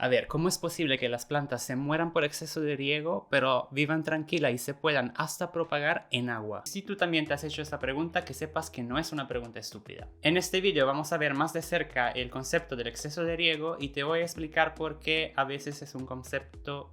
A ver, ¿cómo es posible que las plantas se mueran por exceso de riego, pero vivan tranquilas y se puedan hasta propagar en agua? Si tú también te has hecho esta pregunta, que sepas que no es una pregunta estúpida. En este vídeo vamos a ver más de cerca el concepto del exceso de riego y te voy a explicar por qué a veces es un concepto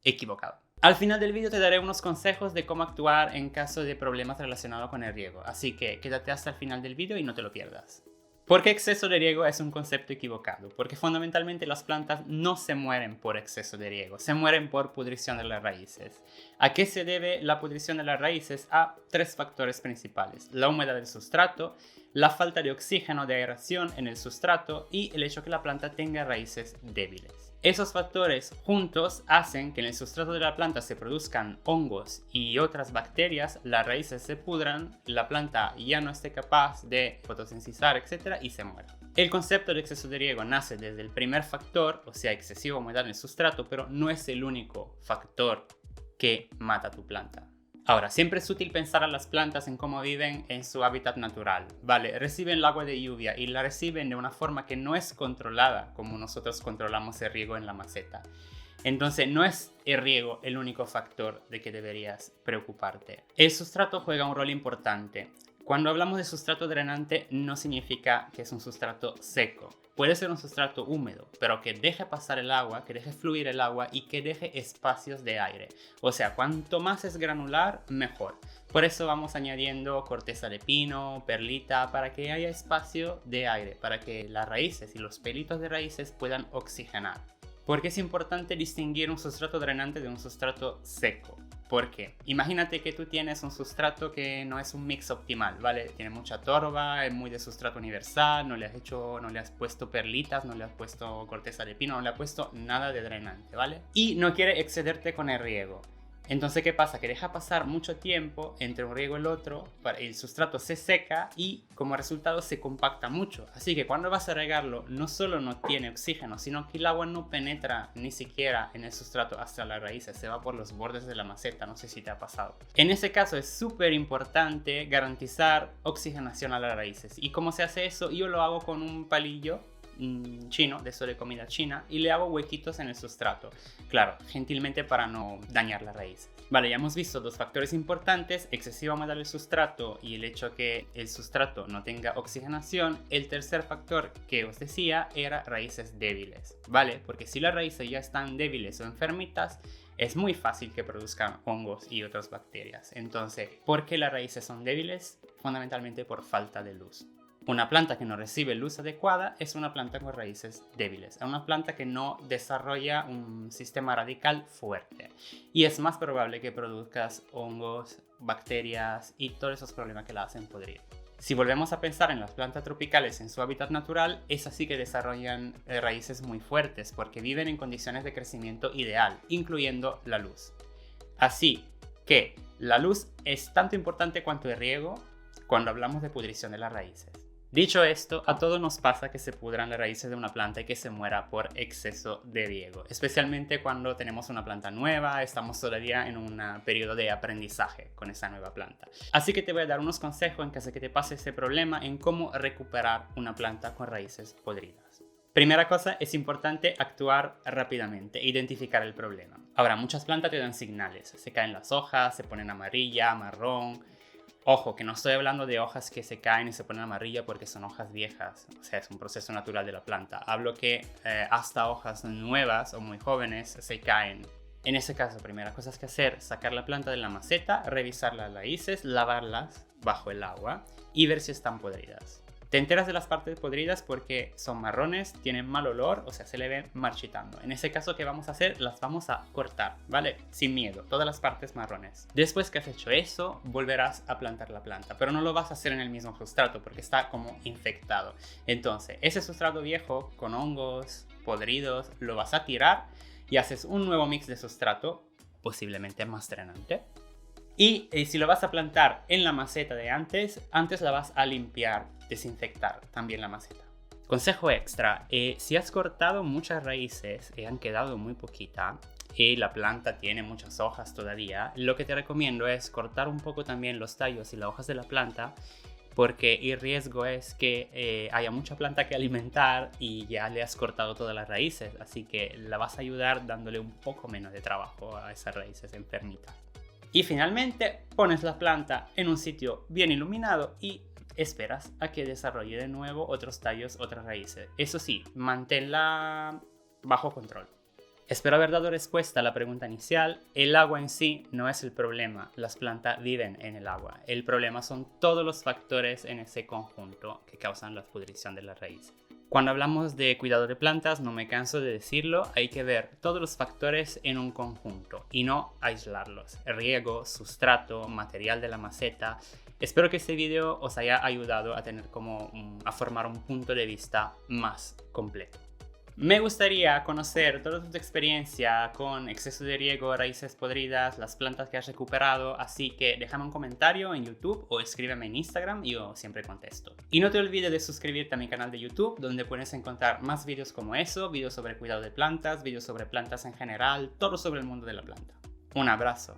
equivocado. Al final del vídeo te daré unos consejos de cómo actuar en caso de problemas relacionados con el riego, así que quédate hasta el final del vídeo y no te lo pierdas. ¿Por qué exceso de riego es un concepto equivocado? Porque fundamentalmente las plantas no se mueren por exceso de riego, se mueren por pudrición de las raíces. ¿A qué se debe la pudrición de las raíces? A tres factores principales: la humedad del sustrato, la falta de oxígeno de aeración en el sustrato y el hecho que la planta tenga raíces débiles. Esos factores juntos hacen que en el sustrato de la planta se produzcan hongos y otras bacterias, las raíces se pudran, la planta ya no esté capaz de fotosintezar, etc. y se muera. El concepto de exceso de riego nace desde el primer factor, o sea, excesiva humedad en el sustrato, pero no es el único factor que mata a tu planta. Ahora, siempre es útil pensar a las plantas en cómo viven en su hábitat natural. Vale, reciben el agua de lluvia y la reciben de una forma que no es controlada como nosotros controlamos el riego en la maceta. Entonces, no es el riego el único factor de que deberías preocuparte. El sustrato juega un rol importante. Cuando hablamos de sustrato drenante, no significa que es un sustrato seco. Puede ser un sustrato húmedo, pero que deje pasar el agua, que deje fluir el agua y que deje espacios de aire. O sea, cuanto más es granular, mejor. Por eso vamos añadiendo corteza de pino, perlita, para que haya espacio de aire, para que las raíces y los pelitos de raíces puedan oxigenar. Porque es importante distinguir un sustrato drenante de un sustrato seco. ¿Por qué? Imagínate que tú tienes un sustrato que no es un mix optimal, ¿vale? Tiene mucha torva, es muy de sustrato universal, no le has puesto perlitas, no le has puesto corteza de pino, no le has puesto nada de drenante, ¿vale? Y no quiere excederte con el riego. Entonces, ¿qué pasa? Que deja pasar mucho tiempo entre un riego y el otro, el sustrato se seca y como resultado se compacta mucho. Así que cuando vas a regarlo, no solo no tiene oxígeno, sino que el agua no penetra ni siquiera en el sustrato hasta las raíces, se va por los bordes de la maceta, no sé si te ha pasado. En ese caso es súper importante garantizar oxigenación a las raíces. ¿Y cómo se hace eso? Yo lo hago con un palillo chino, de eso de comida china, y le hago huequitos en el sustrato, claro, gentilmente para no dañar la raíz. Vale, ya hemos visto dos factores importantes: excesiva humedad del sustrato y el hecho que el sustrato no tenga oxigenación. El tercer factor que os decía era raíces débiles, ¿vale? Porque si las raíces ya están débiles o enfermitas, es muy fácil que produzcan hongos y otras bacterias. Entonces, ¿por qué las raíces son débiles? Fundamentalmente por falta de luz. Una planta que no recibe luz adecuada es una planta con raíces débiles, es una planta que no desarrolla un sistema radical fuerte y es más probable que produzcas hongos, bacterias y todos esos problemas que la hacen podrir. Si volvemos a pensar en las plantas tropicales en su hábitat natural, es así que desarrollan raíces muy fuertes porque viven en condiciones de crecimiento ideal, incluyendo la luz. Así que la luz es tanto importante cuanto el riego cuando hablamos de pudrición de las raíces. Dicho esto, a todos nos pasa que se pudran las raíces de una planta y que se muera por exceso de riego, especialmente cuando tenemos una planta nueva, estamos todavía en un periodo de aprendizaje con esa nueva planta. Así que te voy a dar unos consejos en caso de que te pase ese problema en cómo recuperar una planta con raíces podridas. Primera cosa, es importante actuar rápidamente e identificar el problema. Ahora, muchas plantas te dan señales, se caen las hojas, se ponen amarilla, marrón. Ojo, que no estoy hablando de hojas que se caen y se ponen amarilla porque son hojas viejas, o sea, es un proceso natural de la planta. Hablo que hasta hojas nuevas o muy jóvenes se caen. En ese caso, primera cosa que hacer, sacar la planta de la maceta, revisar las raíces, lavarlas bajo el agua y ver si están podridas. Te enteras de las partes podridas porque son marrones, tienen mal olor, o sea, se le ven marchitando. En ese caso, ¿qué vamos a hacer? Las vamos a cortar, ¿vale? Sin miedo, todas las partes marrones. Después que has hecho eso, volverás a plantar la planta, pero no lo vas a hacer en el mismo sustrato porque está como infectado. Entonces, ese sustrato viejo con hongos podridos lo vas a tirar y haces un nuevo mix de sustrato, posiblemente más drenante. Y si lo vas a plantar en la maceta de antes la vas a limpiar, desinfectar también la maceta. Consejo extra, si has cortado muchas raíces y han quedado muy poquitas y la planta tiene muchas hojas todavía, lo que te recomiendo es cortar un poco también los tallos y las hojas de la planta porque el riesgo es que haya mucha planta que alimentar y ya le has cortado todas las raíces, así que la vas a ayudar dándole un poco menos de trabajo a esas raíces enfermitas. Y finalmente pones la planta en un sitio bien iluminado y esperas a que desarrolle de nuevo otros tallos, otras raíces. Eso sí, manténla bajo control. Espero haber dado respuesta a la pregunta inicial. El agua en sí no es el problema, las plantas viven en el agua. El problema son todos los factores en ese conjunto que causan la pudrición de las raíces. Cuando hablamos de cuidado de plantas, no me canso de decirlo, hay que ver todos los factores en un conjunto y no aislarlos. Riego, sustrato, material de la maceta. Espero que este video os haya ayudado a tener a formar un punto de vista más completo. Me gustaría conocer toda tu experiencia con exceso de riego, raíces podridas, las plantas que has recuperado, así que déjame un comentario en YouTube o escríbeme en Instagram y yo siempre contesto. Y no te olvides de suscribirte a mi canal de YouTube, donde puedes encontrar más vídeos como eso, vídeos sobre cuidado de plantas, vídeos sobre plantas en general, todo sobre el mundo de la planta. Un abrazo.